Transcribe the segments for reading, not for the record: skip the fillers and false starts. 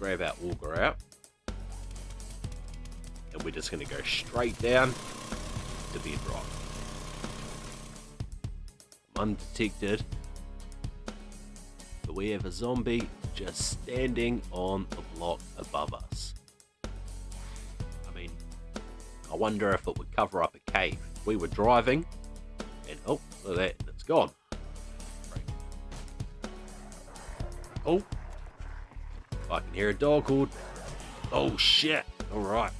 grab our auger out. And we're just going to go straight down to bedrock. Undetected. But we have a zombie just standing on the block above us. I mean, I wonder if it would cover up a cave. We were driving, and oh, look at that, it's gone. Right. Oh, I can hear a dog called. Oh shit, alright.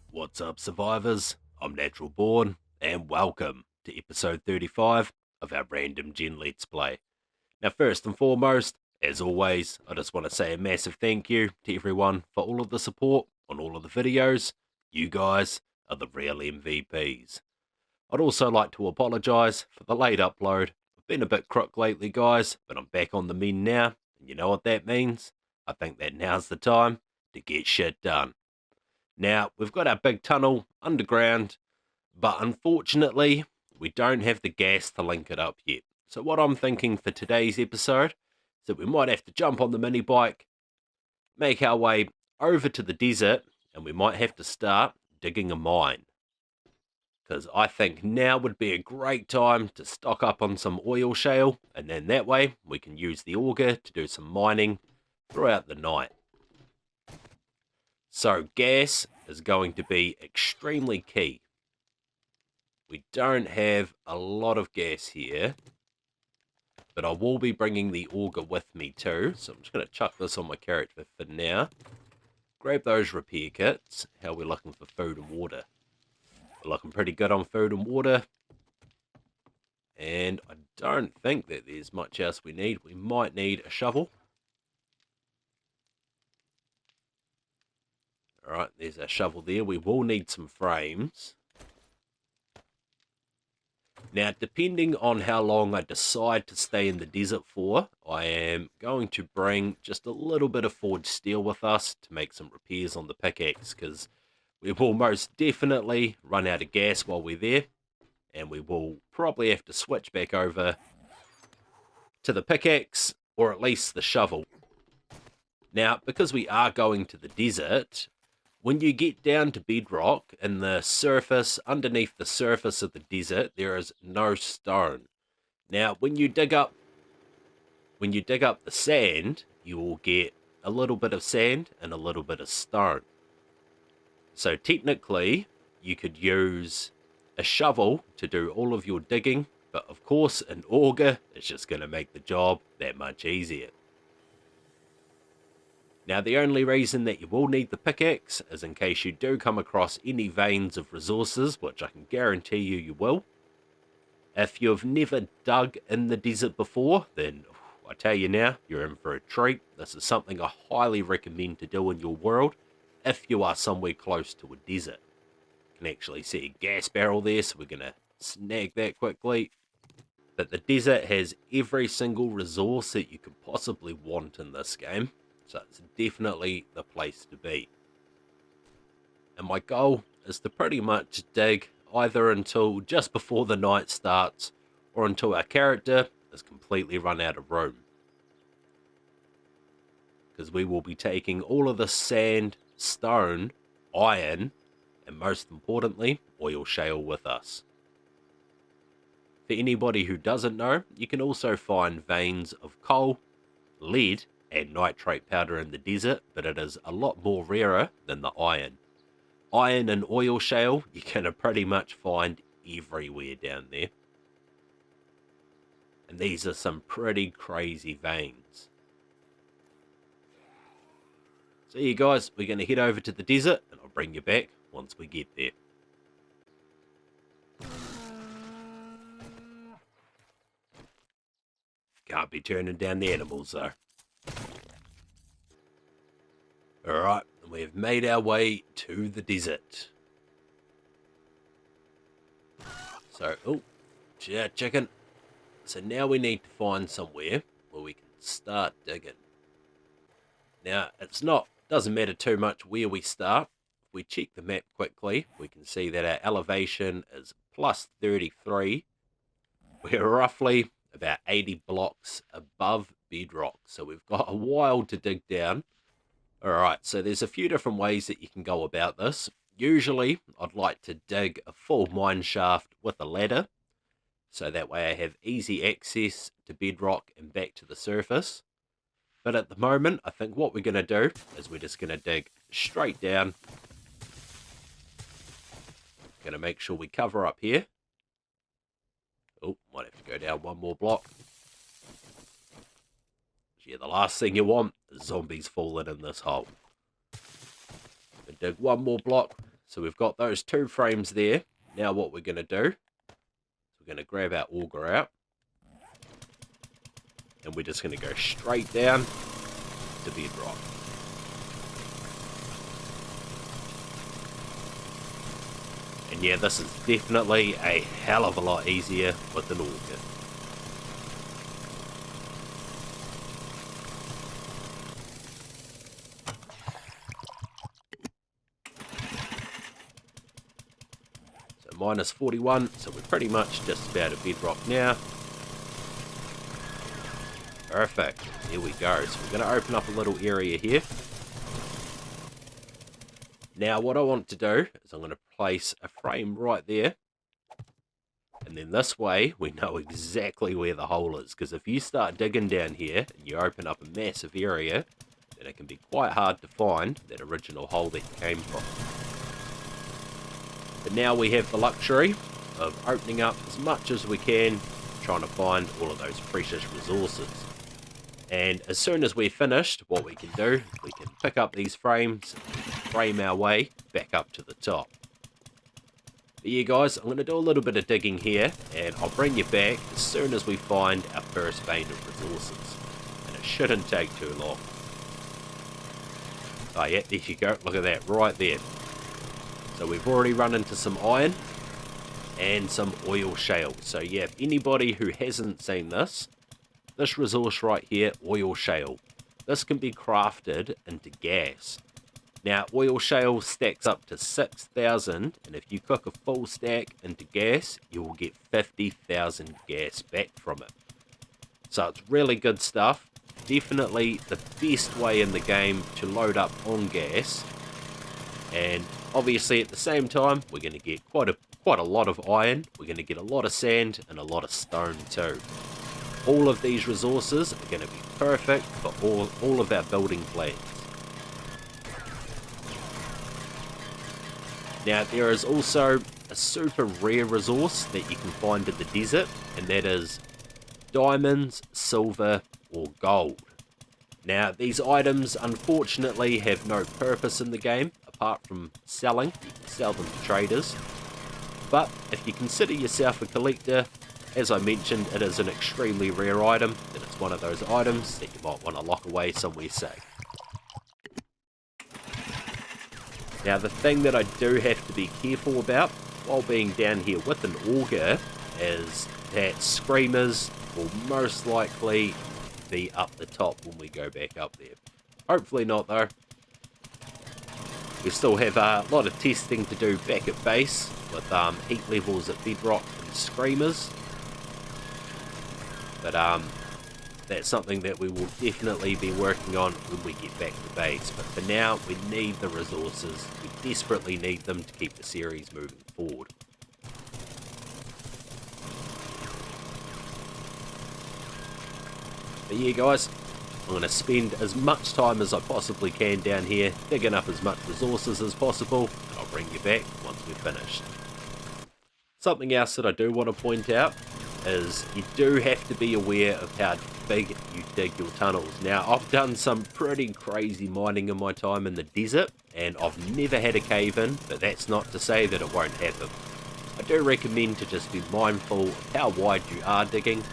What's up, survivors? I'm NaturalBorn, and welcome to episode 35 of our Random Gen Let's Play. Now, first and foremost, as always, I just want to say a massive thank you to everyone for all of the support on all of the videos. You guys are the real MVPs. I'd also like to apologise for the late upload. I've been a bit crook lately, guys, but I'm back on the mend now, and you know what that means? I think that now's the time to get shit done. Now, we've got our big tunnel underground, but unfortunately, we don't have the gas to link it up yet. So what I'm thinking for today's episode is that we might have to jump on the mini bike, make our way over to the desert, and we might have to start digging a mine. Because I think now would be a great time to stock up on some oil shale, and then that way we can use the auger to do some mining throughout the night. So gas is going to be extremely key. We don't have a lot of gas here, but I will be bringing the auger with me too. So I'm just going to chuck this on my character for now. Grab those repair kits. How are we looking for food and water? We're looking pretty good on food and water. And I don't think that there's much else we need. We might need a shovel. Alright, there's our shovel there. We will need some frames. Now, depending on how long I decide to stay in the desert for, I am going to bring just a little bit of forged steel with us to make some repairs on the pickaxe, because we will most definitely run out of gas while we're there, and we will probably have to switch back over to the pickaxe, or at least the shovel. Now, because we are going to the desert, when you get down to bedrock, in the surface, underneath the surface of the desert, there is no stone. Now, when you dig up the sand, you will get a little bit of sand and a little bit of stone. So technically, you could use a shovel to do all of your digging, but of course, an auger is just going to make the job that much easier. Now, the only reason that you will need the pickaxe is in case you do come across any veins of resources, which I can guarantee you will. If you've never dug in the desert before, then I tell you now, you're in for a treat. This is something I highly recommend to do in your world if you are somewhere close to a desert. You can actually see a gas barrel there, so we're going to snag that quickly. But the desert has every single resource that you could possibly want in this game. So it's definitely the place to be. And my goal is to pretty much dig either until just before the night starts or until our character is completely run out of room. Because we will be taking all of the sand, stone, iron, and most importantly, oil shale with us. For anybody who doesn't know, you can also find veins of coal, lead, and nitrate powder in the desert, but it is a lot more rarer than the iron. Iron and oil shale, you're going to pretty much find everywhere down there. And these are some pretty crazy veins. So yeah, guys, we're going to head over to the desert, and I'll bring you back once we get there. Can't be turning down the animals, though. Alright, we have made our way to the desert. So, oh, chicken. So now we need to find somewhere where we can start digging. Now, doesn't matter too much where we start. If we check the map quickly, we can see that our elevation is plus 33. We're roughly about 80 blocks above bedrock. So we've got a while to dig down. Alright, so there's a few different ways that you can go about this. Usually, I'd like to dig a full mine shaft with a ladder, so that way I have easy access to bedrock and back to the surface. But at the moment, I think what we're going to do is we're just going to dig straight down. Going to make sure we cover up here. Oh, might have to go down one more block. Yeah, the last thing you want is zombies falling in this hole. We dig one more block. So we've got those 2 frames there. Now what we're going to do is we're going to grab our auger out. And we're just going to go straight down to bedrock. And yeah, this is definitely a hell of a lot easier with an auger. So minus 41, so we're pretty much just about at bedrock now. Perfect, there we go. So we're going to open up a little area here. Now what I want to do is I'm going to place a frame right there. And then this way we know exactly where the hole is. Because if you start digging down here and you open up a massive area, then it can be quite hard to find that original hole that you came from. But now we have the luxury of opening up as much as we can, trying to find all of those precious resources. And as soon as we're finished, what we can do, we can pick up these frames, frame our way back up to the top. But yeah guys, I'm going to do a little bit of digging here, and I'll bring you back as soon as we find our first vein of resources. And it shouldn't take too long. Oh yeah, there you go, look at that, right there. So we've already run into some iron and some oil shale. So yeah, if anybody who hasn't seen this resource right here, oil shale, this can be crafted into gas. Now, oil shale stacks up to 6,000, and if you cook a full stack into gas, you will get 50,000 gas back from it. So it's really good stuff. Definitely the best way in the game to load up on gas. And obviously at the same time, we're going to get quite a lot of iron. We're going to get a lot of sand and a lot of stone too. All of these resources are going to be perfect for all of our building plans. Now there is also a super rare resource that you can find in the desert, and that is diamonds, silver or gold. Now these items unfortunately have no purpose in the game apart from selling. You can sell them to traders. But if you consider yourself a collector, as I mentioned, it is an extremely rare item, and it's one of those items that you might want to lock away somewhere safe. Now the thing that I do have to be careful about while being down here with an auger is that screamers will most likely be up the top when we go back up there. Hopefully not though. We still have a lot of testing to do back at base with heat levels at bedrock and screamers. But that's something that we will definitely be working on when we get back to base. But for now, we need the resources. We desperately need them to keep the series moving forward. But yeah guys, I'm going to spend as much time as I possibly can down here, digging up as much resources as possible, and I'll bring you back once we're finished. Something else that I do want to point out is you do have to be aware of how big you dig your tunnels. Now, I've done some pretty crazy mining in my time in the desert, and I've never had a cave in, but that's not to say that it won't happen. I do recommend to just be mindful of how wide you are digging.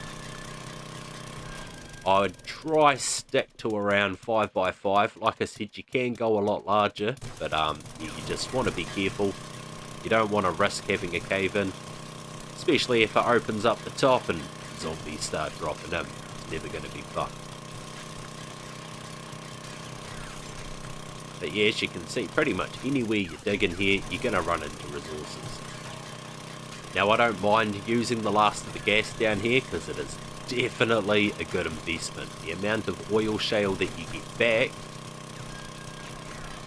I would try stick to around 5x5. Like I said, you can go a lot larger, but you just want to be careful. You don't want to risk having a cave in, especially if it opens up the top and zombies start dropping in. It's never going to be fun. But yeah, as you can see, pretty much anywhere you dig in here, you're going to run into resources. Now, I don't mind using the last of the gas down here because it is definitely a good investment. The amount of oil shale that you get back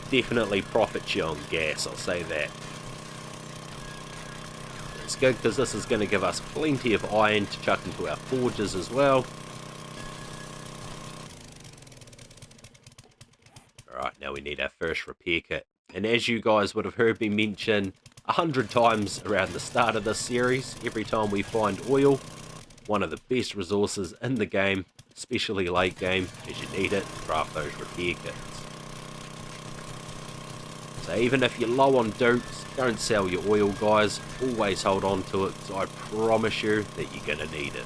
definitely profits you on gas, I'll say that. It's good because this is going to give us plenty of iron to chuck into our forges as well. Alright, now we need our first repair kit. And as you guys would have heard me mention 100 times around the start of this series, every time we find oil, one of the best resources in the game, especially late game, as you need it to craft those repair kits. So even if you're low on dupes, don't sell your oil, guys. Always hold on to it, because I promise you that you're going to need it.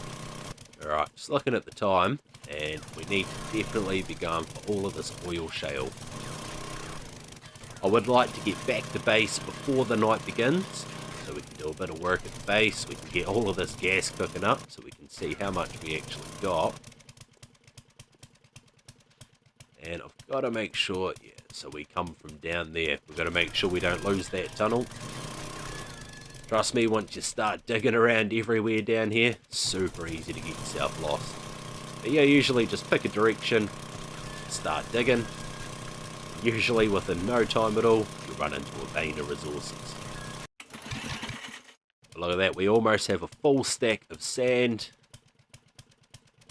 Alright, just looking at the time, and we need to definitely be going for all of this oil shale. I would like to get back to base before the night begins, so we can do a bit of work at the base. We can get all of this gas cooking up, so we can see how much we actually got. And I've got to make sure, yeah, so we come from down there. We've got to make sure we don't lose that tunnel. Trust me, once you start digging around everywhere down here, super easy to get yourself lost. But yeah, usually just pick a direction, start digging. Usually within no time at all, you run into a vein of resources. But look at that, we almost have a full stack of sand.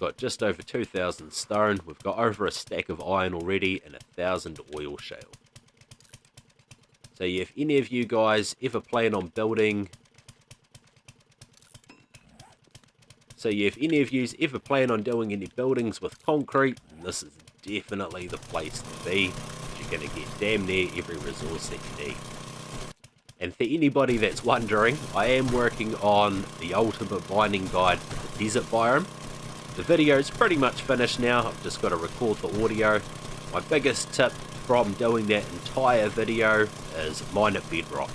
Got just over 2,000 stone. We've got over a stack of iron already and 1,000 oil shale. So yeah, if any of you guys ever plan on building... if any of you ever plan on doing any buildings with concrete, this is definitely the place to be. You're going to get damn near every resource that you need. And for anybody that's wondering, I am working on the ultimate mining guide for the desert biome. The video is pretty much finished now. I've just got to record the audio. My biggest tip from doing that entire video is mine at bedrock.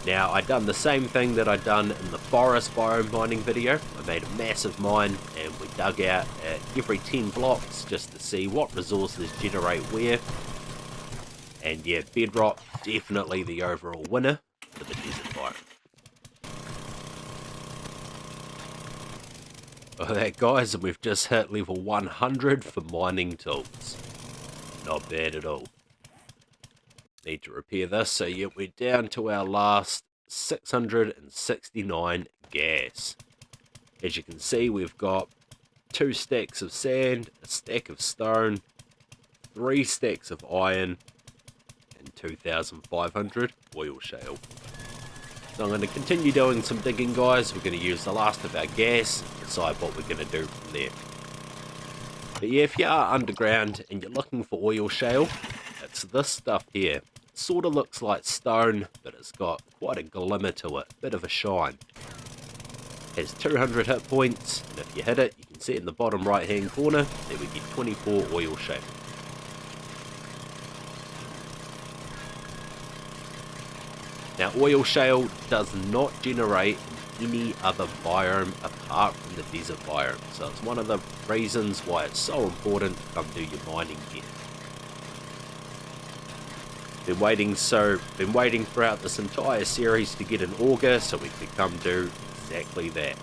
Now, I done the same thing that I done in the forest biome mining video. I made a massive mine and we dug out at every 10 blocks just to see what resources generate where. And yeah, bedrock, definitely the overall winner for the desert biome. Look at that, guys, and we've just hit level 100 for mining tools. Not bad at all. Need to repair this, so yeah, we're down to our last 669 gas. As you can see, we've got 2 stacks of sand, a stack of stone, 3 stacks of iron, and 2,500 oil shale. So I'm going to continue doing some digging, guys. We're going to use the last of our gas and decide what we're going to do from there. But yeah, if you are underground and you're looking for oil shale, it's this stuff here. It sort of looks like stone, but it's got quite a glimmer to it, bit of a shine. It has 200 hit points, and if you hit it, you can see it in the bottom right hand corner that we get 24 oil shale. Now, oil shale does not generate in any other biome apart from the desert biome, so it's one of the reasons why it's so important to come do your mining here. Been waiting throughout this entire series to get an auger so we could come do exactly that.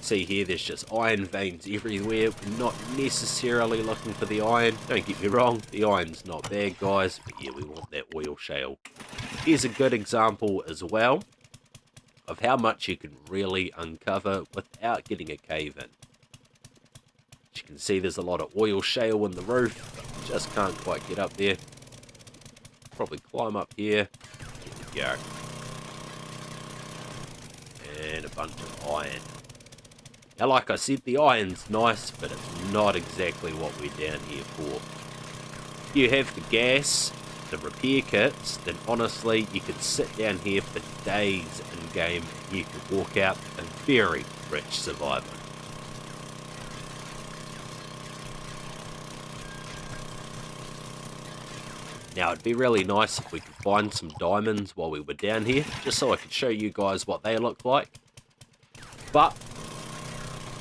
See here, there's just iron veins everywhere. We're not necessarily looking for the iron. Don't get me wrong, the iron's not bad, guys, but yeah, we want that oil shale. Here's a good example as well of how much you can really uncover without getting a cave in. As you can see, there's a lot of oil shale in the roof, but just can't quite get up there. Probably climb up here. There we go. And a bunch of iron. Now, like I said, the iron's nice, but it's not exactly what we're down here for. If you have the gas, the repair kits, then honestly, you could sit down here for days in game and you could walk out a very rich survivor. Now, it'd be really nice if we could find some diamonds while we were down here, just so I could show you guys what they look like. But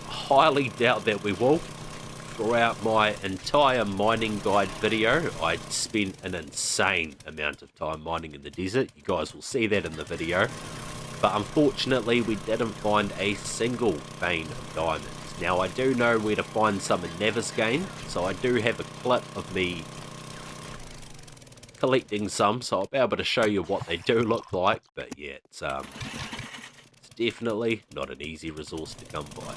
highly doubt that we will. Throughout my entire mining guide video, I spent an insane amount of time mining in the desert. You guys will see that in the video. but unfortunately we didn't find a single vein of diamonds. Now I do know where to find some in Navigaine, so I do have a clip of me collecting some, so I'll be able to show you what they do look like. But yeah, it's definitely not an easy resource to come by.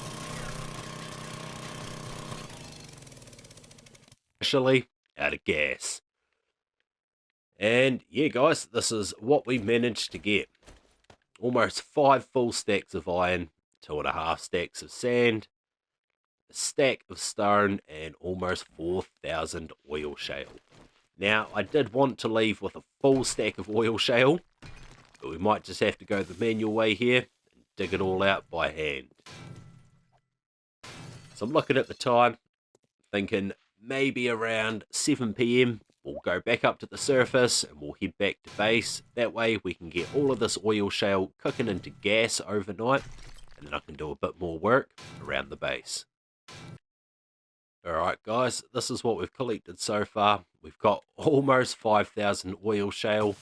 Actually, out of gas. And yeah guys, this is what we managed to get. Almost 5 full stacks of iron, 2.5 stacks of sand, a stack of stone, and almost 4,000 oil shale. Now, I did want to leave with a full stack of oil shale, but we might just have to go the manual way here and dig it all out by hand. So I'm looking at the time, thinking maybe around 7 PM, we'll go back up to the surface and we'll head back to base. That way we can get all of this oil shale cooking into gas overnight, and then I can do a bit more work around the base. Alright guys, this is what we've collected so far. We've got almost 5,000 oil shale,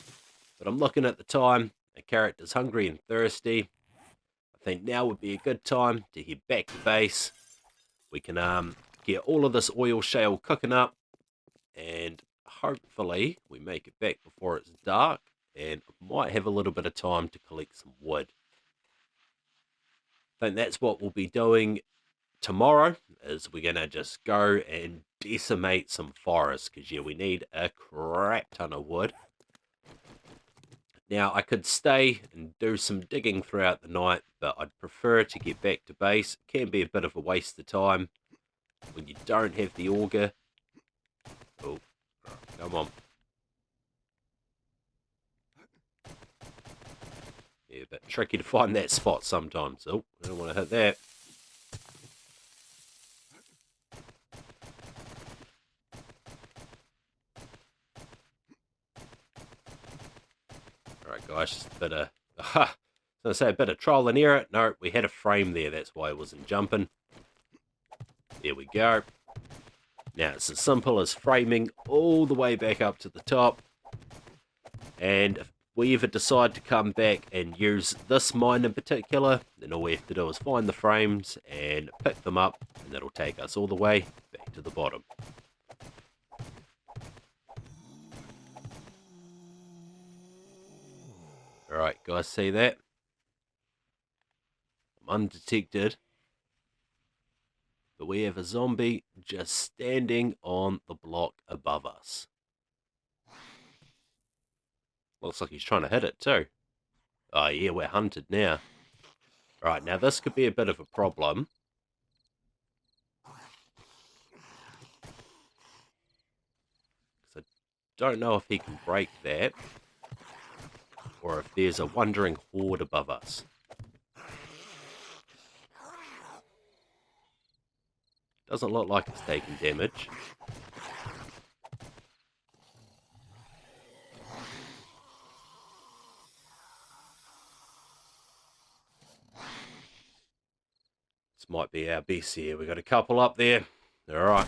but I'm looking at the time, the character's hungry and thirsty. I think now would be a good time to head back to base. We can get all of this oil shale cooking up, and hopefully we make it back before it's dark, and might have a little bit of time to collect some wood. I think that's what we'll be doing tomorrow, is we're going to just go and decimate some forests, because yeah, we need a crap ton of wood. Now, I could stay and do some digging throughout the night, but I'd prefer to get back to base. It can be a bit of a waste of time when you don't have the auger. Oh, come on. Yeah, a bit tricky to find that spot sometimes. Oh, I don't want to hit that. Alright guys, just a bit of... I was going to say a bit of trial and error. No, we had a frame there, that's why it wasn't jumping. There we go. Now, it's as simple as framing all the way back up to the top. And if we ever decide to come back and use this mine in particular, then all we have to do is find the frames and pick them up, and that'll take us all the way back to the bottom. Alright guys, see that? I'm undetected. But we have a zombie just standing on the block above us. Looks like he's trying to hit it too. Oh yeah, we're hunted now. Alright, now this could be a bit of a problem. Because I don't know if he can break that, or if there's a wandering horde above us. Doesn't look like it's taking damage. This might be our best here. We've got a couple up there. Alright.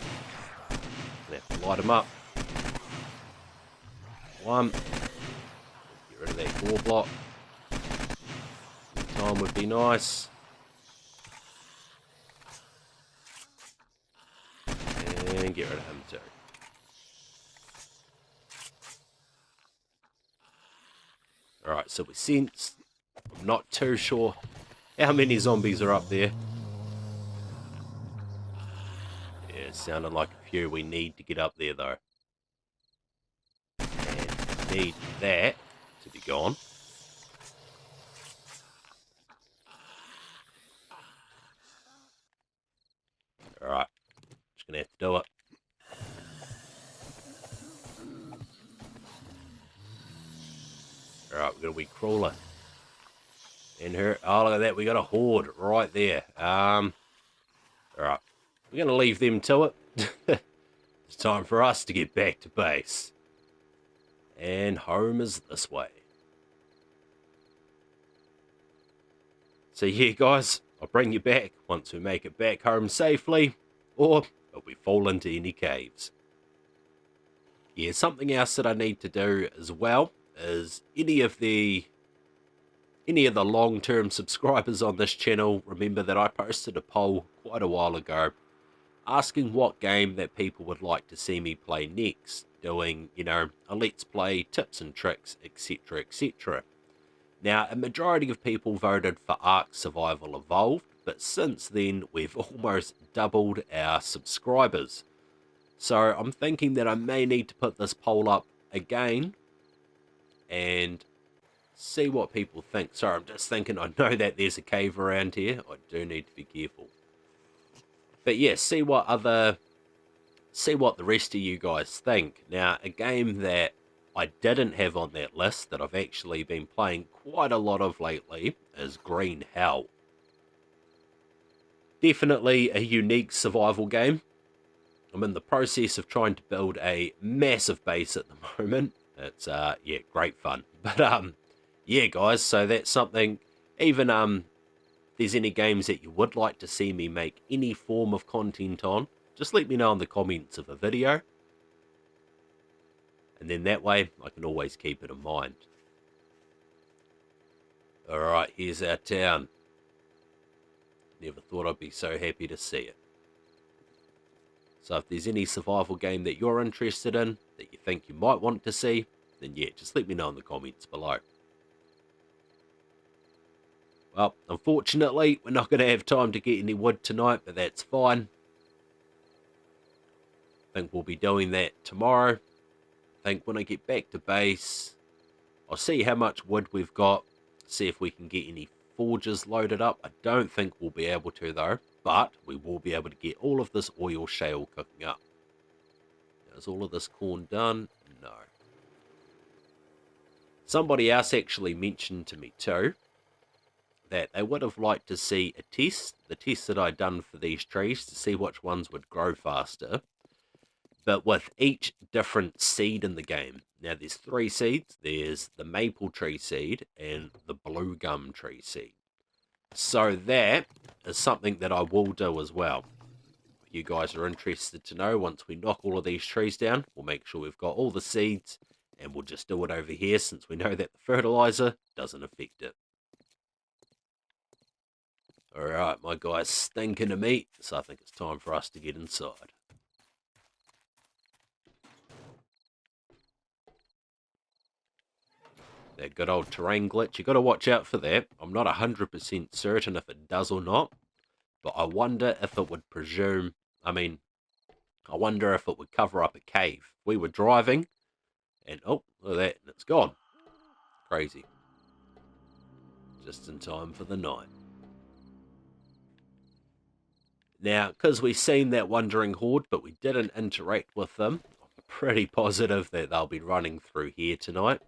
Gonna have to light them up. One. Get rid of that core block. Time would be nice. And get rid of him too. Alright, so we sensed. I'm not too sure how many zombies are up there. Yeah, it sounded like a few. We need to get up there though. And need that to be gone. Alright, just gonna have to do it. Alright, we've got a wee crawler. In her. Oh, look at that. We got a horde right there. Alright. We're going to leave them to it. It's time for us to get back to base. And home is this way. So yeah, guys, I'll bring you back once we make it back home safely, or if we fall into any caves. Yeah, something else that I need to do as well is any of the any of the long-term subscribers on this channel remember that I posted a poll quite a while ago asking what game that people would like to see me play next, doing, a let's play, tips and tricks, etc, etc. Now, a majority of people voted for Ark Survival Evolved, but since then we've almost doubled our subscribers. So I'm thinking that I may need to put this poll up again and see what people think. Sorry, I'm just thinking, I know that there's a cave around here. I do need to be careful. But yeah, see what the rest of you guys think. Now, a game that I didn't have on that list that I've actually been playing quite a lot of lately is Green Hell. Definitely a unique survival game. I'm in the process of trying to build a massive base at the moment. It's yeah, great fun. But yeah, guys, so that's something. Even if there's any games that you would like to see me make any form of content on, just let me know in the comments of a video. And then that way, I can always keep it in mind. Alright, here's our town. Never thought I'd be so happy to see it. So if there's any survival game that you're interested in, that you think you might want to see, then yeah, just let me know in the comments below. Well, unfortunately, we're not going to have time to get any wood tonight, but that's fine. I think we'll be doing that tomorrow. I think when I get back to base, I'll see how much wood we've got, see if we can get any forges loaded up. I don't think we'll be able to though, but we will be able to get all of this oil shale cooking up. Now, is all of this corn done? No. Somebody else actually mentioned to me too that they would have liked to see a test, the test that I'd done for these trees to see which ones would grow faster, but with each different seed in the game. Now there's 3 seeds. There's the maple tree seed and the blue gum tree seed. So that is something that I will do as well. If you guys are interested to know, once we knock all of these trees down, we'll make sure we've got all the seeds, and we'll just do it over here since we know that the fertilizer doesn't affect it. Alright, my guy's stinking of meat, so I think it's time for us to get inside. That good old terrain glitch, you got to watch out for that. I'm not 100% certain if it does or not, but I wonder if it would I wonder if it would cover up a cave. We were driving, and oh, look at that, and it's gone. Crazy. Just in time for the night. Now, because we've seen that wandering horde, but we didn't interact with them, I'm pretty positive that they'll be running through here tonight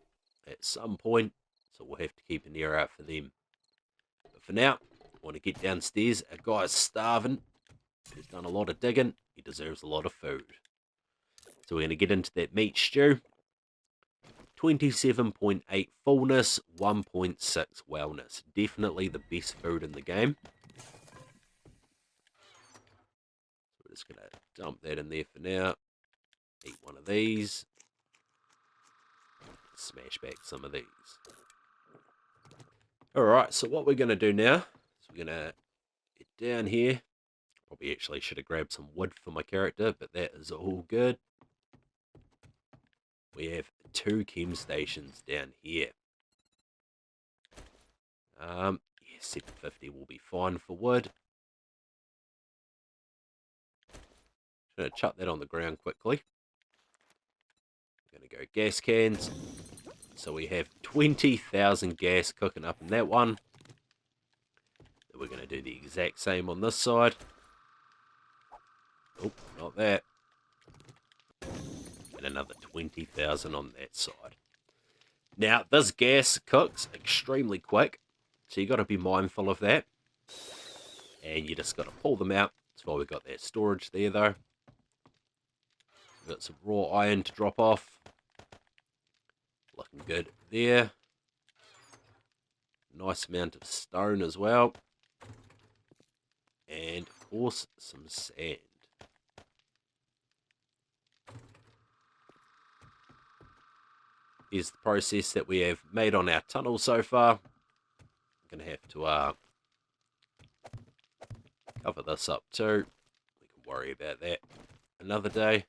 at some point, so we'll have to keep an ear out for them. But for now, I want to get downstairs. Our guy's starving. He's done a lot of digging. He deserves a lot of food. So we're going to get into that meat stew. 27.8 fullness, 1.6 wellness. Definitely the best food in the game. So we're just going to dump that in there for now. Eat one of these. Smash back some of these. Alright, so what we're going to do now is we're going to get down here. Probably actually should have grabbed some wood for my character, but that is all good. We have 2 chem stations down here. Yeah, 750 will be fine for wood. Just going to chuck that on the ground quickly. I'm going to go gas cans. So we have 20,000 gas cooking up in that one. Then we're going to do the exact same on this side. Oh, not that. And another 20,000 on that side. Now, this gas cooks extremely quick, so you got to be mindful of that. And you just got to pull them out. That's why we've got that storage there, though. We've got some raw iron to drop off. Looking good there. Nice amount of stone as well. And, of course, some sand. Here's the process that we have made on our tunnel so far. I'm going to have to cover this up too. We can worry about that another day.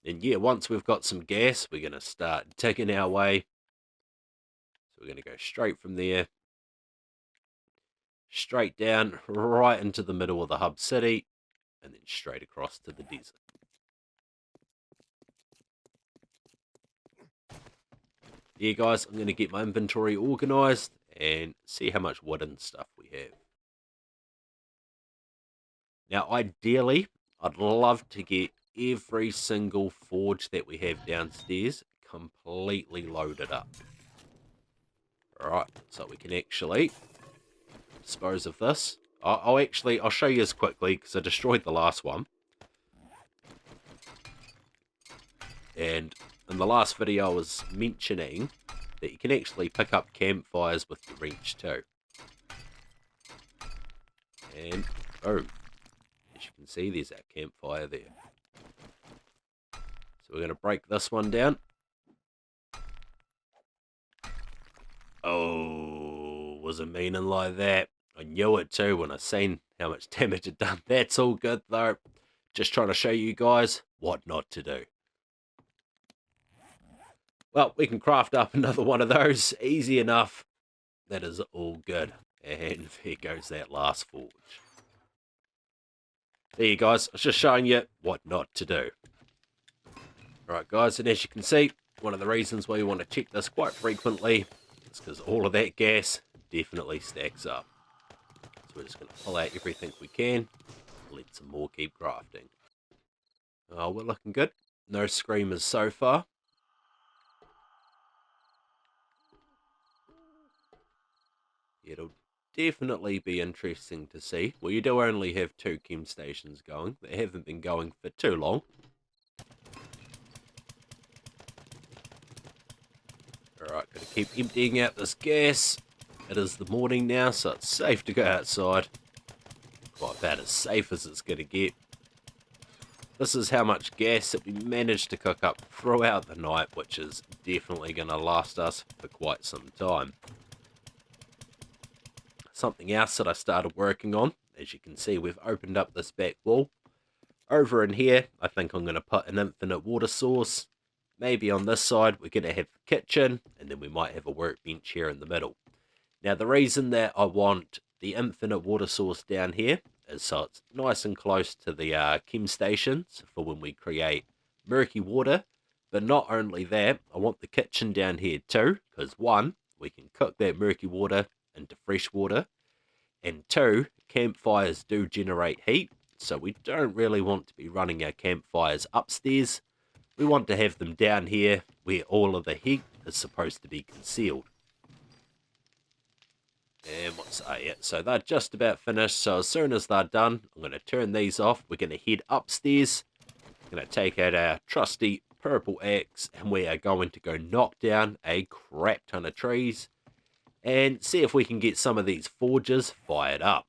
And yeah, once we've got some gas, we're going to start digging our way. So we're going to go straight from there, straight down, right into the middle of the hub city, and then straight across to the desert. Yeah, guys, I'm going to get my inventory organized and see how much wood and stuff we have. Now, ideally, I'd love to get every single forge that we have downstairs completely loaded up. Alright, so we can actually dispose of this. I'll show you this quickly because I destroyed the last one. And in the last video I was mentioning that you can actually pick up campfires with the wrench too. And, oh, as you can see, there's our campfire there. So we're going to break this one down. Oh, wasn't meaning like that. I knew it too when I seen how much damage it done. That's all good though. Just trying to show you guys what not to do. Well, we can craft up another one of those. Easy enough. That is all good. And there goes that last forge. There you guys. I was just showing you what not to do. Alright guys, and as you can see, one of the reasons why you want to check this quite frequently is because all of that gas definitely stacks up. So we're just going to pull out everything we can. Let some more keep crafting. Oh, we're looking good. No screamers so far. It'll definitely be interesting to see. Well, you do only have 2 chem stations going. They haven't been going for too long. Alright, gotta keep emptying out this gas. It is the morning now, so it's safe to go outside. Quite about as safe as it's gonna get. This is how much gas that we managed to cook up throughout the night, which is definitely gonna last us for quite some time. Something else that I started working on, as you can see, we've opened up this back wall. Over in here, I think I'm going to put an infinite water source. Maybe on this side, we're going to have the kitchen, and then we might have a workbench here in the middle. Now, the reason that I want the infinite water source down here is so it's nice and close to the chem stations for when we create murky water. But not only that, I want the kitchen down here too, because 1, we can cook that murky water into fresh water, and 2, campfires do generate heat, so we don't really want to be running our campfires upstairs. We want to have them down here where all of the heat is supposed to be concealed. And so they're just about finished, so as soon as they're done, I'm going to turn these off. We're going to head upstairs. We're going to take out our trusty purple axe, and we are going to go knock down a crap ton of trees and see if we can get some of these forges fired up.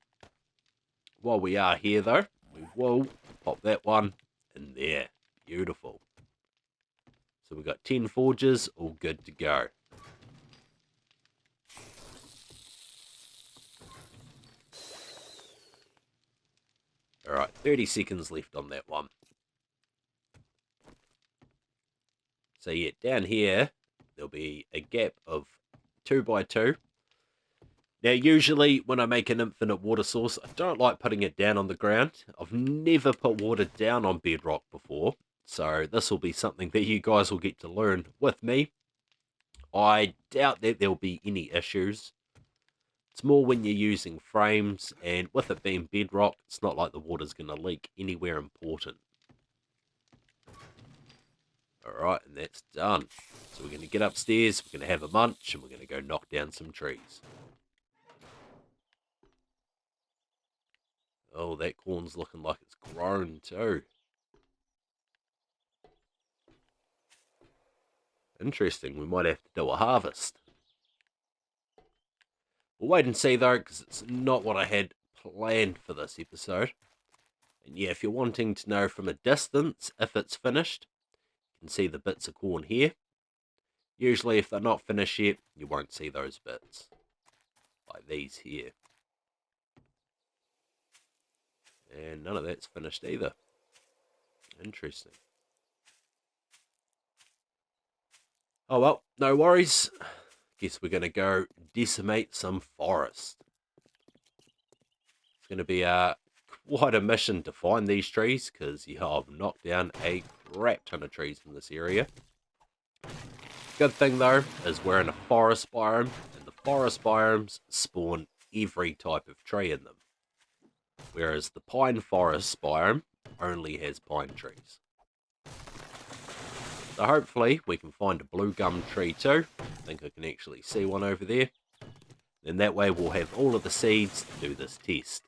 While we are here though, we will pop that one in there. Beautiful. So we've got 10 forges, all good to go. Alright, 30 seconds left on that one. So yeah, down here, there'll be a gap of 2 by 2. Now, usually when I make an infinite water source, I don't like putting it down on the ground. I've never put water down on bedrock before, so this will be something that you guys will get to learn with me. I doubt that there'll be any issues. It's more when you're using frames, and with it being bedrock, it's not like the water's going to leak anywhere important. Alright, and that's done. So we're going to get upstairs, we're going to have a munch, and we're going to go knock down some trees. Oh, that corn's looking like it's grown too. Interesting, we might have to do a harvest. We'll wait and see though, because it's not what I had planned for this episode. And yeah, if you're wanting to know from a distance if it's finished, you can see the bits of corn here. Usually if they're not finished yet, you won't see those bits. like these here. And none of that's finished either. Interesting. Oh well, no worries. Guess we're going to go decimate some forest. It's going to be quite a mission to find these trees, because I've knocked down a crap ton of trees in this area. Good thing though is we're in a forest biome, and the forest biomes spawn every type of tree in them, whereas the pine forest biome only has pine trees. So hopefully we can find a blue gum tree too. I think I can actually see one over there. Then that way we'll have all of the seeds to do this test.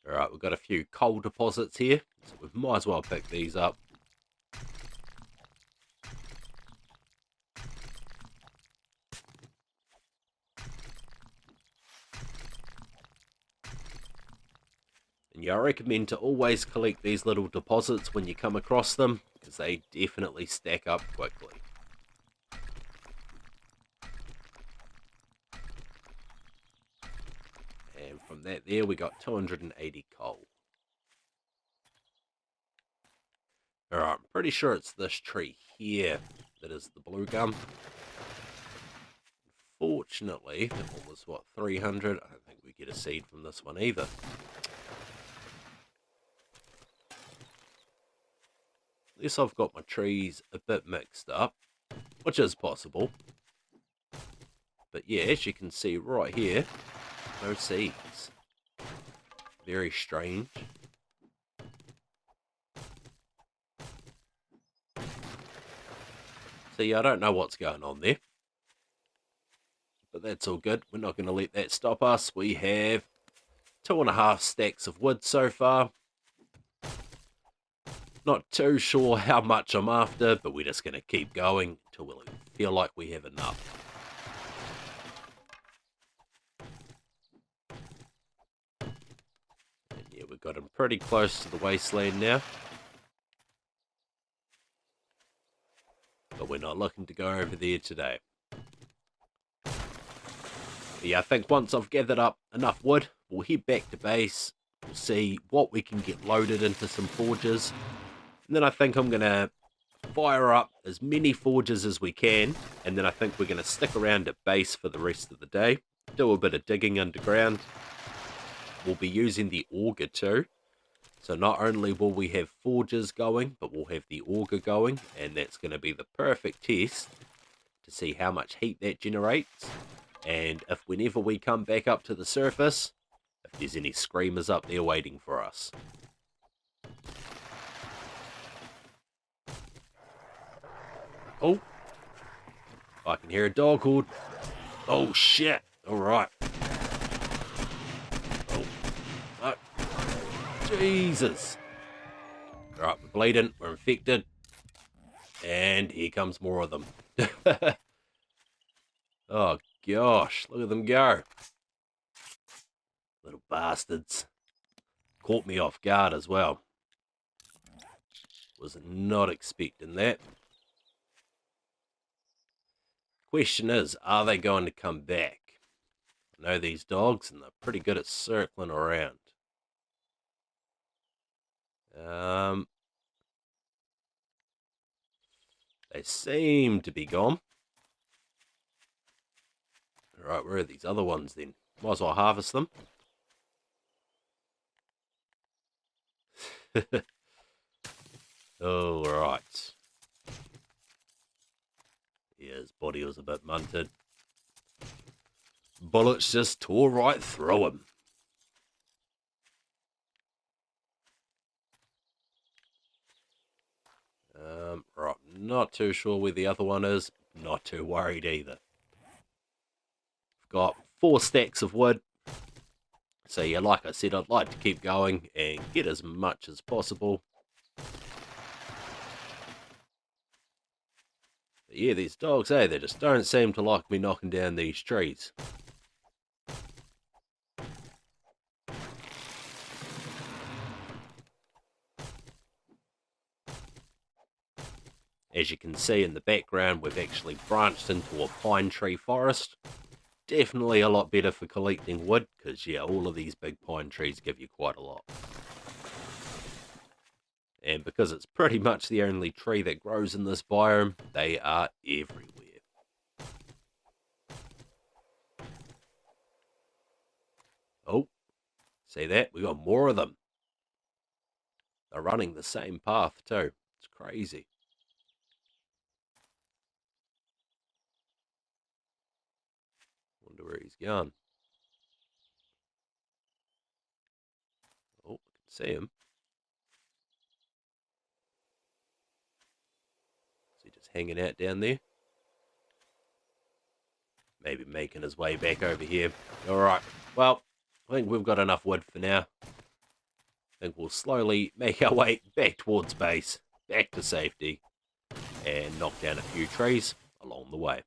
Alright, we've got a few coal deposits here, so we might as well pick these up. And yeah, I recommend to always collect these little deposits when you come across them, because they definitely stack up quickly. And from that there, we got 280 coal. Alright, I'm pretty sure it's this tree here that is the blue gum. Fortunately, that one was, what, 300? I don't think we get a seed from this one either. Unless I've got my trees a bit mixed up, which is possible. But yeah, as you can see right here, no seeds. Very strange. So yeah, I don't know what's going on there. But that's all good. We're not going to let that stop us. We have 2.5 stacks of wood so far. Not too sure how much I'm after, but we're just going to keep going until we feel like we have enough. And yeah, we've got them pretty close to the wasteland now. But we're not looking to go over there today. But yeah, I think once I've gathered up enough wood, we'll head back to base. We'll see what we can get loaded into some forges. And then I think I'm going to fire up as many forges as we can. And then I think we're going to stick around at base for the rest of the day. Do a bit of digging underground. We'll be using the auger too. So not only will we have forges going, but we'll have the auger going. And that's going to be the perfect test to see how much heat that generates. And if whenever we come back up to the surface, if there's any screamers up there waiting for us. Oh, I can hear a dog hoard. Oh shit, alright. Oh, no. Jesus. Alright, we're bleeding, we're infected. And here comes more of them. Oh gosh, look at them go. Little bastards. Caught me off guard as well. Was not expecting that. Question is, are they going to come back? I know these dogs, and they're pretty good at circling around. They seem to be gone. Alright, where are these other ones then? Might as well harvest them. Oh, right. Yeah, his body was a bit munted. Bullets just tore right through him. Right, not too sure where the other one is. Not too worried either. I've got 4 stacks of wood. So yeah, like I said, I'd like to keep going and get as much as possible. But yeah, these dogs, they just don't seem to like me knocking down these trees. As you can see in the background, we've actually branched into a pine tree forest. Definitely a lot better for collecting wood, because yeah, all of these big pine trees give you quite a lot. And because it's pretty much the only tree that grows in this biome, they are everywhere. Oh, see that? We got more of them. They're running the same path too. It's crazy. Wonder where he's gone. Oh, I can see him. Is he just hanging out down there? Maybe making his way back over here. Alright, well, I think we've got enough wood for now. I think we'll slowly make our way back towards base, back to safety, and knock down a few trees along the way.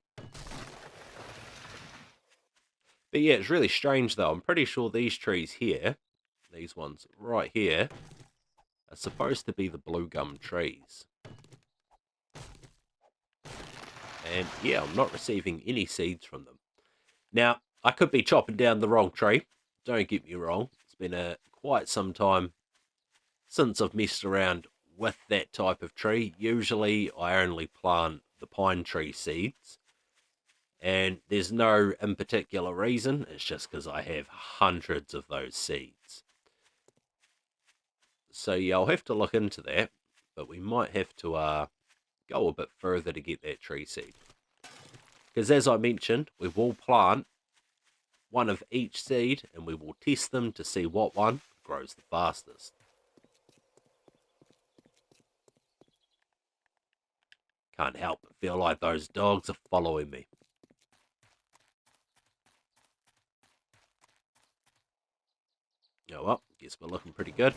But yeah, it's really strange though. I'm pretty sure these trees here, these ones right here, are supposed to be the blue gum trees. And yeah, I'm not receiving any seeds from them. Now, I could be chopping down the wrong tree. Don't get me wrong. It's been quite some time since I've messed around with that type of tree. Usually I only plant the pine tree seeds. And there's no in particular reason. It's just because I have hundreds of those seeds. So yeah, I'll have to look into that. But we might have to go a bit further to get that tree seed. Because as I mentioned, we will plant one of each seed and we will test them to see what one grows the fastest. Can't help but feel like those dogs are following me. Oh well, guess we're looking pretty good.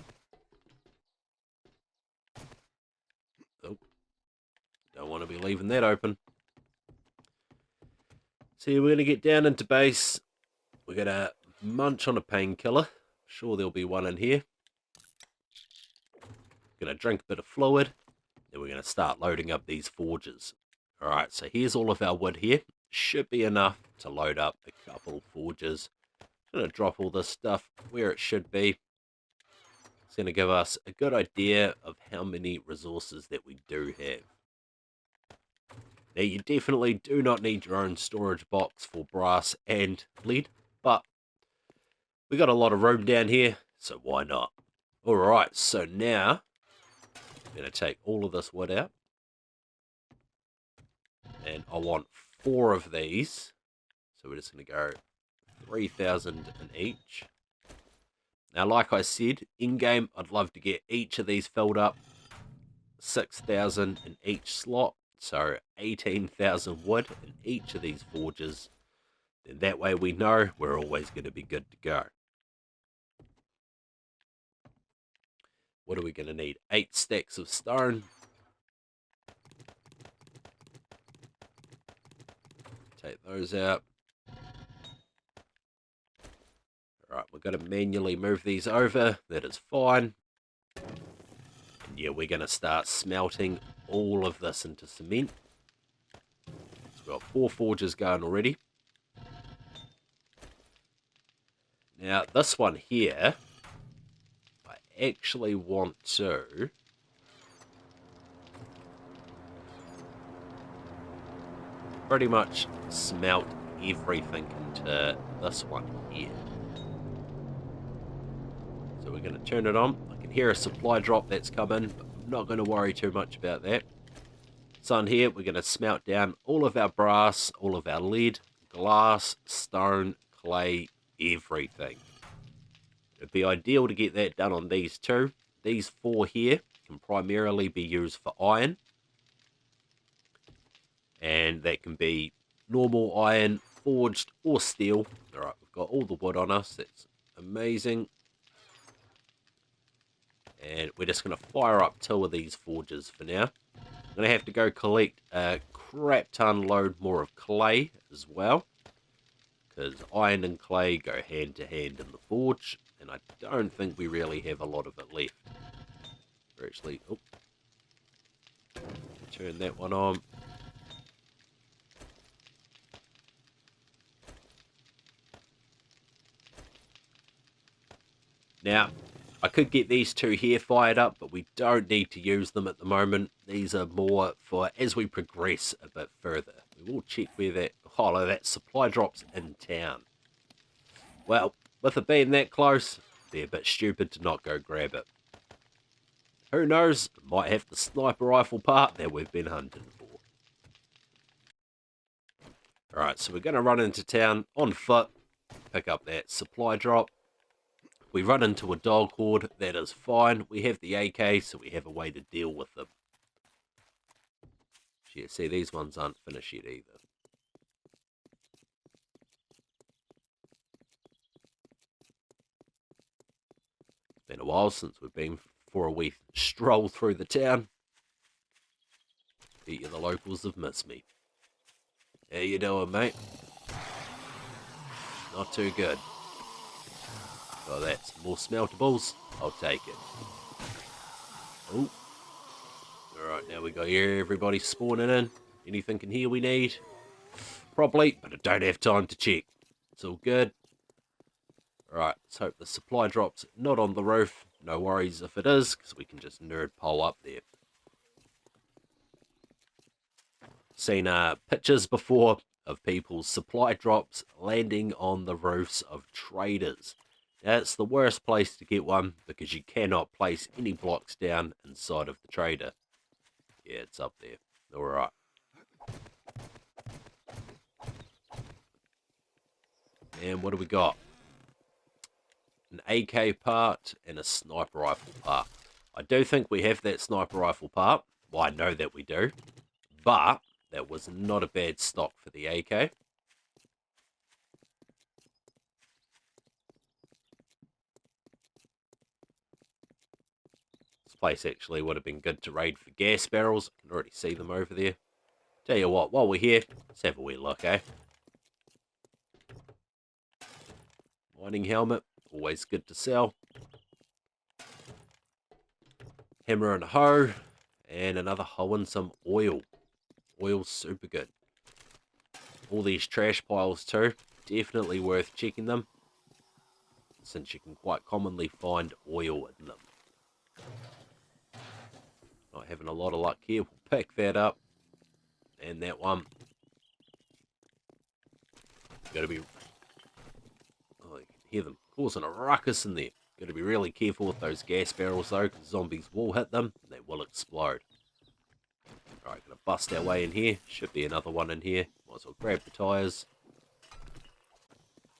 Oh, don't want to be leaving that open. So we're going to get down into base. We're going to munch on a painkiller. Sure there'll be one in here. Going to drink a bit of fluid. Then we're going to start loading up these forges. Alright, so here's all of our wood here. Should be enough to load up a couple forges. I'm going to drop all this stuff where it should be. It's going to give us a good idea of how many resources that we do have. Now, you definitely do not need your own storage box for brass and lead, but we got a lot of room down here, so why not? Alright, so now I'm going to take all of this wood out. And I want 4 of these. So we're just going to go 3,000 in each. Now, like I said, in-game, I'd love to get each of these filled up. 6,000 in each slot. So 18,000 wood in each of these forges. Then that way we know we're always going to be good to go. What are we going to need? 8 stacks of stone. Take those out. Alright, we're going to manually move these over. That is fine. And yeah, we're going to start smelting all of this into cement. So we've got 4 forges going already. Now, this one here, I actually want to pretty much smelt everything into this one here. So we're going to turn it on. I can hear a supply drop that's coming, but I'm not going to worry too much about that. So on here, we're going to smelt down all of our brass, all of our lead, glass, stone, clay, everything. It'd be ideal to get that done on these 2. These 4 here can primarily be used for iron. And that can be normal iron, forged, or steel. Alright, we've got all the wood on us. That's amazing. And we're just going to fire up 2 of these forges for now. I'm going to have to go collect a crap ton load more of clay as well. Because iron and clay go hand to hand in the forge. And I don't think we really have a lot of it left. We're actually... Oh. Turn that one on. Now, I could get these two here fired up, but we don't need to use them at the moment. These are more for as we progress a bit further. We will check where that supply drop's in town. Well, with it being that close, it'd be a bit stupid to not go grab it. Who knows, might have the sniper rifle part that we've been hunting for. Alright, so we're going to run into town on foot, pick up that supply drop. We run into a dog horde, that is fine. We have the AK, so we have a way to deal with them. Yeah, see, these ones aren't finished yet either. Been a while since we've been for a wee stroll through the town. Bet you the locals have missed me. How you doing, mate? Not too good. Oh, that's more smeltables. I'll take it. Oh. Alright, now we got everybody spawning in. Anything in here we need? Probably, but I don't have time to check. It's all good. Alright, let's hope the supply drop's not on the roof. No worries if it is, because we can just nerd pole up there. Seen pictures before of people's supply drops landing on the roofs of traders. Now, it's the worst place to get one because you cannot place any blocks down inside of the trader. Yeah, it's up there. Alright. And what do we got? An AK part and a sniper rifle part. I do think we have that sniper rifle part. Well, I know that we do. But that was not a bad stock for the AK. This place actually would have been good to raid for gas barrels. I can already see them over there. Tell you what, while we're here, let's have a wee look, eh? Mining helmet, always good to sell. Hammer and a hoe, and another hoe and some oil. Oil's super good. All these trash piles too, definitely worth checking them, since you can quite commonly find oil in them. Not having a lot of luck here, we'll pick that up. And that one. Gotta be... Oh, you can hear them causing a ruckus in there. Gotta be really careful with those gas barrels though, because zombies will hit them, they will explode. Alright, gonna bust our way in here. Should be another one in here. Might as well grab the tyres.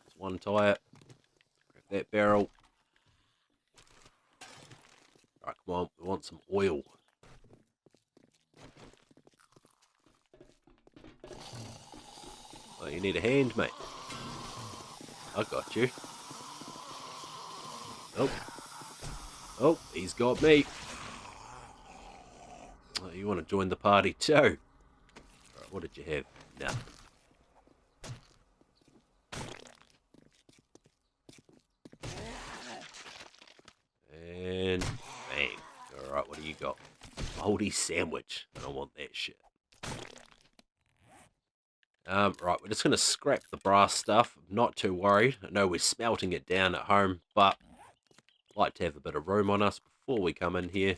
There's one tyre. Grab that barrel. Alright, come on, we want some oil. Oh, you need a hand, mate. I got you. Oh. Oh, he's got me. Oh, you want to join the party too? Alright, what did you have? Nah. And bang. Alright, what do you got? Moldy sandwich. I don't want that shit. Right, we're just going to scrap the brass stuff. I'm not too worried. I know we're smelting it down at home, but I like to have a bit of room on us before we come in here.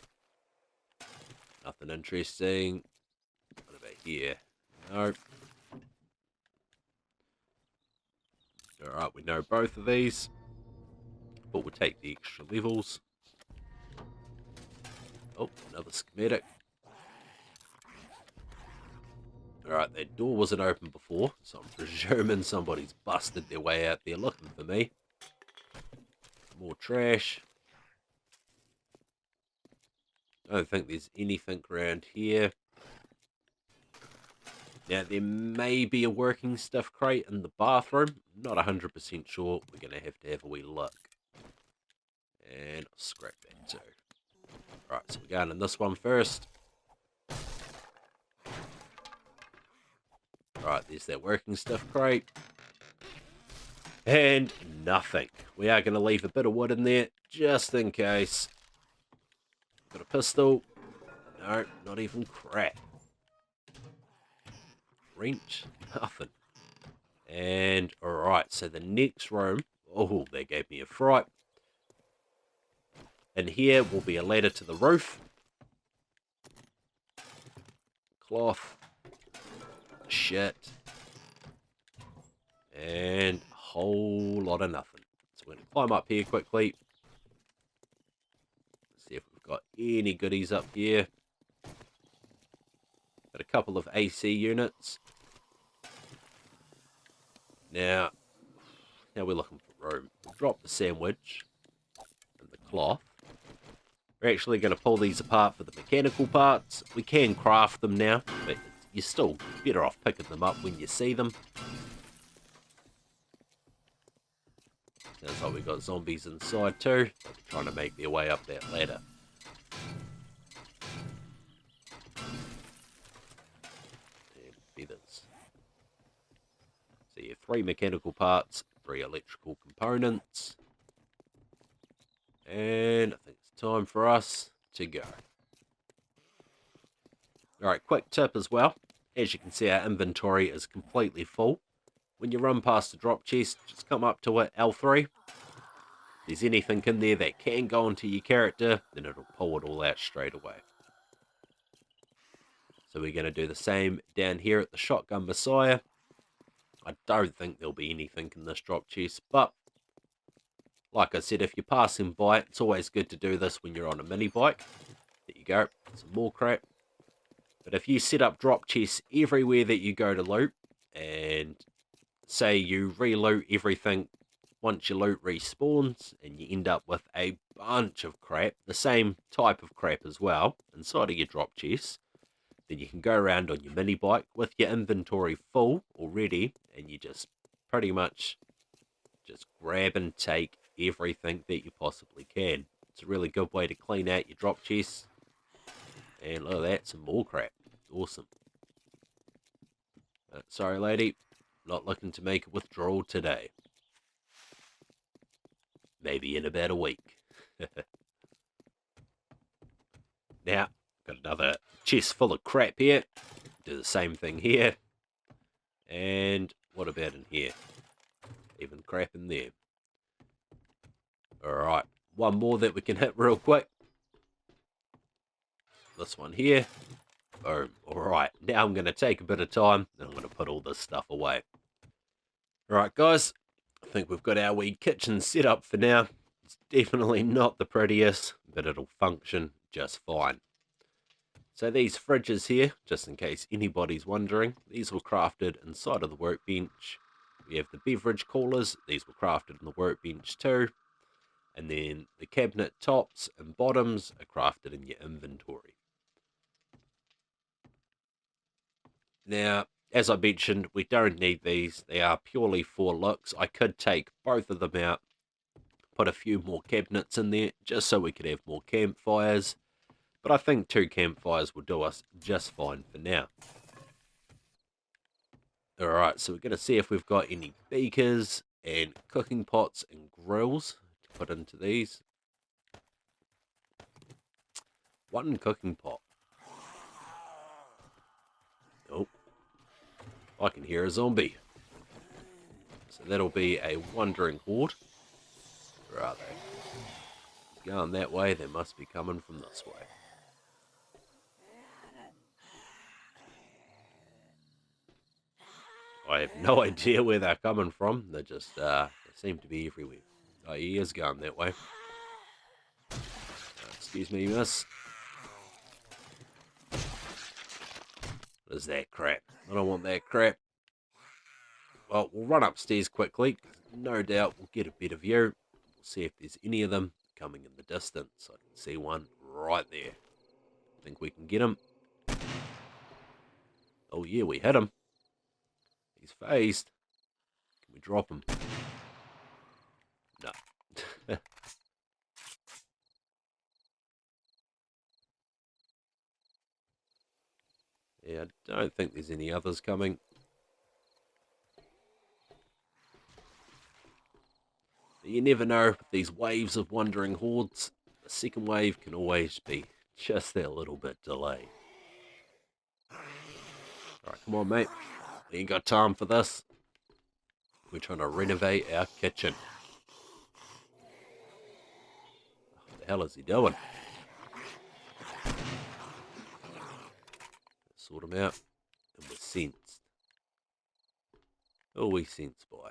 Nothing interesting. What about here? No. Alright, we know both of these, but we'll take the extra levels. Oh, another schematic. Alright, that door wasn't open before, so I'm presuming somebody's busted their way out there looking for me. More trash. I don't think there's anything around here. Now, there may be a working stuff crate in the bathroom. Not 100% sure. We're going to have a wee look. And I'll scrap that too. Right, so we're going in this one first. Right, there's that working stuff crate. And nothing. We are going to leave a bit of wood in there, just in case. Got a pistol. No, not even crap. wrench? Nothing. And alright, so the next room, oh, they gave me a fright. And here will be a ladder to the roof. Cloth. Shit. And a whole lot of nothing. So we're going to climb up here quickly. See if we've got any goodies up here. Got a couple of AC units. Now we're looking for room. We'll drop the sandwich and the cloth. We're actually going to pull these apart for the mechanical parts. We can craft them now, but you're still better off picking them up when you see them. Sounds like we've got zombies inside too, trying to make their way up that ladder. And feathers. So you have 3 mechanical parts, 3 electrical components. And I think it's time for us to go. Alright, quick tip as well. As you can see, our inventory is completely full. When you run past the drop chest, just come up to it, L3. If there's anything in there that can go into your character, then it'll pull it all out straight away. So we're going to do the same down here at the shotgun messiah. I don't think there'll be anything in this drop chest, but like I said, if you're passing by, it's always good to do this when you're on a mini bike. There you go, some more crap. But if you set up drop chests everywhere that you go to loot, and say you reloot everything once your loot respawns, and you end up with a bunch of crap, the same type of crap as well, inside of your drop chests, then you can go around on your mini bike with your inventory full already, and you just pretty much just grab and take everything that you possibly can. It's a really good way to clean out your drop chests. And look at that, some more crap. Awesome. Sorry, lady. Not looking to make a withdrawal today. Maybe in about a week. Now, got another chest full of crap here. Do the same thing here. And what about in here? Even crap in there. Alright, one more that we can hit real quick. This one here. Boom. Alright, now I'm going to take a bit of time and I'm going to put all this stuff away. Alright guys, I think we've got our wee kitchen set up for now. It's definitely not the prettiest, but it'll function just fine. So these fridges here, just in case anybody's wondering, these were crafted inside of the workbench. We have the beverage coolers, these were crafted in the workbench too. And then the cabinet tops and bottoms are crafted in your inventory. Now, as I mentioned, we don't need these. They are purely for looks. I could take both of them out, put a few more cabinets in there, just so we could have more campfires. But I think 2 campfires will do us just fine for now. Alright, so we're going to see if we've got any beakers and cooking pots and grills to put into these. 1 cooking pot. Oh, I can hear a zombie. So that'll be a wandering horde. Where are they? Going that way, they must be coming from this way. I have no idea where they're coming from. They just they seem to be everywhere. Oh, he is going that way. Excuse me, miss. What is that crap? I don't want that crap. Well, we'll run upstairs quickly. No doubt we'll get a better view. We'll see if there's any of them coming in the distance. I can see one right there. Think we can get him. Oh yeah, we hit him. He's phased. Can we drop him? No. Yeah, I don't think there's any others coming. You never know with these waves of wandering hordes. The second wave can always be just that little bit delayed. Alright, come on, mate. We ain't got time for this. We're trying to renovate our kitchen. What the hell is he doing? Sort him out. And we're sensed. Oh, we sensed by.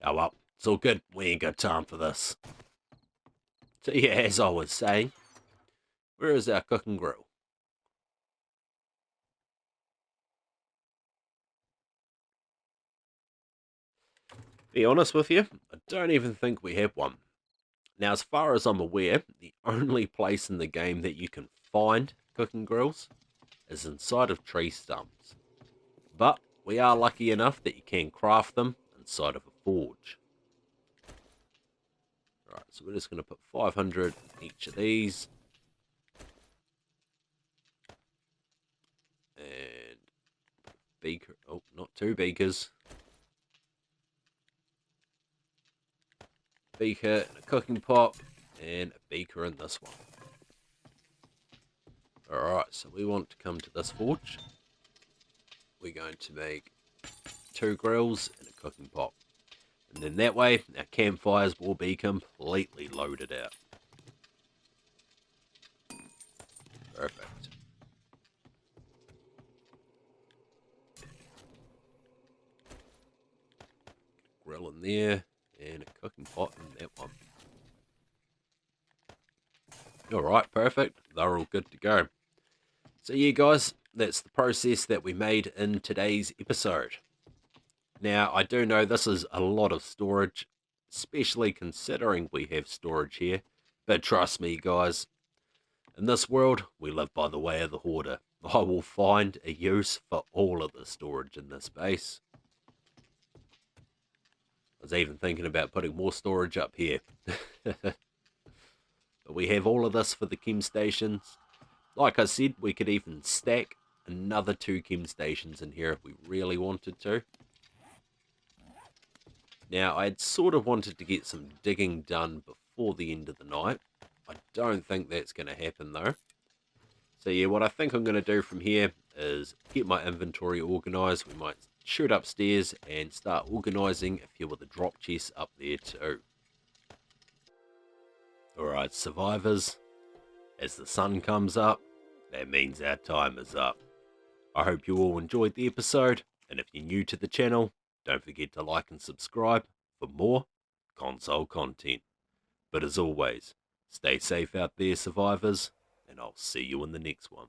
Oh well, it's all good. We ain't got time for this. So yeah, as I was saying, where is our cooking grill? Be honest with you, I don't even think we have one. Now, as far as I'm aware, the only place in the game that you can find cooking grills is inside of tree stumps. But we are lucky enough that you can craft them inside of a forge. Alright, so we're just going to put 500 in each of these. And beaker, oh, not two beakers. Beaker and a cooking pot, and a beaker in this one. Alright, so we want to come to this forge. We're going to make 2 grills and a cooking pot. And then that way, our campfires will be completely loaded out. Perfect. Grill in there, and a cooking pot in that one. Alright, perfect. They're all good to go. So yeah, guys, that's the process that we made in today's episode. Now, I do know this is a lot of storage, especially considering we have storage here. But trust me, guys, in this world, we live by the way of the hoarder. I will find a use for all of the storage in this base. I was even thinking about putting more storage up here. But we have all of this for the chem stations. Like I said, we could even stack another 2 chem stations in here if we really wanted to. Now, I'd sort of wanted to get some digging done before the end of the night. I don't think that's going to happen though. So yeah, what I think I'm going to do from here is get my inventory organised. We might shoot upstairs and start organising a few of the drop chests up there too. Alright, survivors, as the sun comes up, that means our time is up. I hope you all enjoyed the episode, and if you're new to the channel, don't forget to like and subscribe for more console content. But as always, stay safe out there, survivors, and I'll see you in the next one.